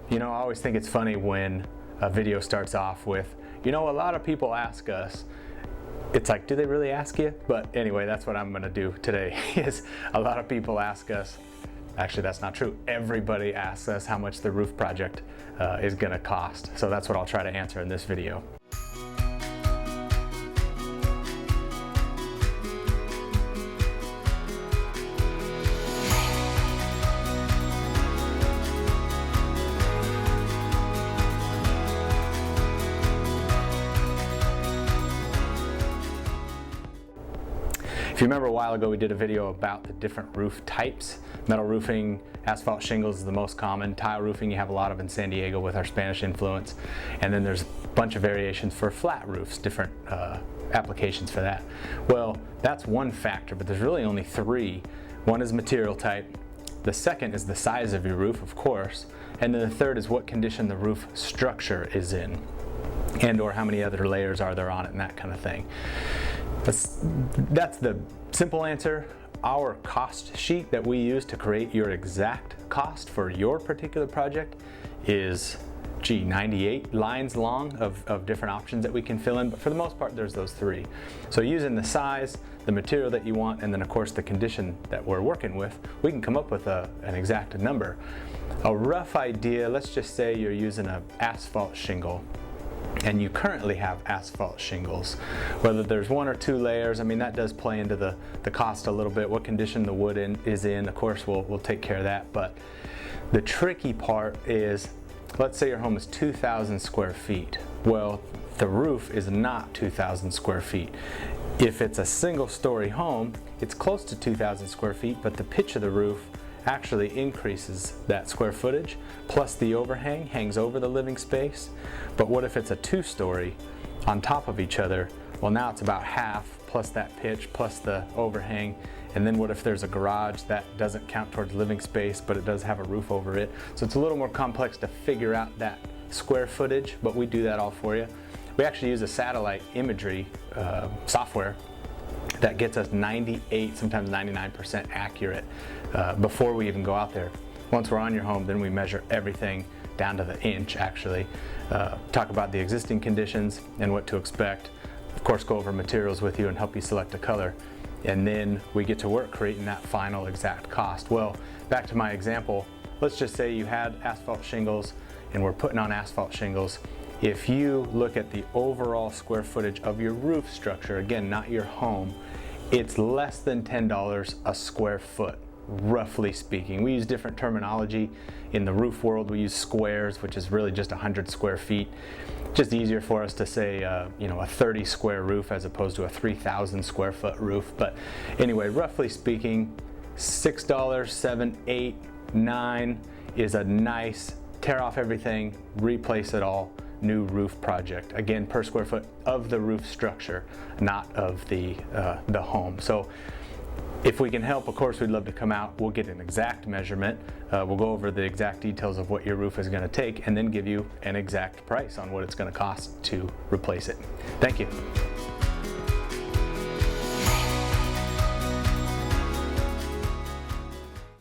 You know, I always think it's funny when a video starts off with, you know, a lot of people ask us. It's like, do they really ask you? But anyway, that's what I'm gonna do today, is a lot of people ask us. Actually, that's not true. Everybody asks us how much the roof project is gonna cost. So that's what I'll try to answer in this video. If you remember a while ago, we did a video about the different roof types. Metal roofing, asphalt shingles is the most common. Tile roofing you have a lot of in San Diego with our Spanish influence. And then there's a bunch of variations for flat roofs, different applications for that. Well, that's one factor, but there's really only three. One is material type. The second is the size of your roof, of course. And then the third is what condition the roof structure is in, and or how many other layers are there on it and that kind of thing. That's the simple answer. Our cost sheet that we use to create your exact cost for your particular project is 98 lines long of different options that we can fill in, but for the most part there's those three. So using the size, the material that you want, and then of course the condition that we're working with, we can come up with an exact number. A rough idea, let's just say you're using an asphalt shingle, and you currently have asphalt shingles. Whether there's one or two layers, I mean, that does play into the cost a little bit. What condition the wood is in, of course, we'll take care of that. But the tricky part is, let's say your home is 2,000 square feet. Well, the roof is not 2,000 square feet. If it's a single-story home, it's close to 2,000 square feet, but the pitch of the roof actually increases that square footage, plus the overhang hangs over the living space. But what if it's a two-story on top of each other? Well, now it's about half, plus that pitch, plus the overhang. And then what if there's a garage that doesn't count towards living space, but it does have a roof over it? So it's a little more complex to figure out that square footage, but we do that all for you. We actually use a satellite imagery software that gets us 98, sometimes 99% accurate before we even go out there. Once we're on your home, then we measure everything down to the inch, actually. Talk about the existing conditions and what to expect. Of course, go over materials with you and help you select a color. And then we get to work creating that final exact cost. Well, back to my example, let's just say you had asphalt shingles and we're putting on asphalt shingles. If you look at the overall square footage of your roof structure, again, not your home, it's less than $10 a square foot, roughly speaking. We use different terminology. In the roof world, we use squares, which is really just 100 square feet. Just easier for us to say, you know, a 30 square roof as opposed to a 3,000 square foot roof. But anyway, roughly speaking, $6, $7, $8, $9 is a nice tear off everything, replace it all, new roof project. Again, per square foot of the roof structure, not of the home. So if we can help, of course, we'd love to come out. We'll get an exact measurement. We'll go over the exact details of what your roof is going to take and then give you an exact price on what it's going to cost to replace it. Thank you.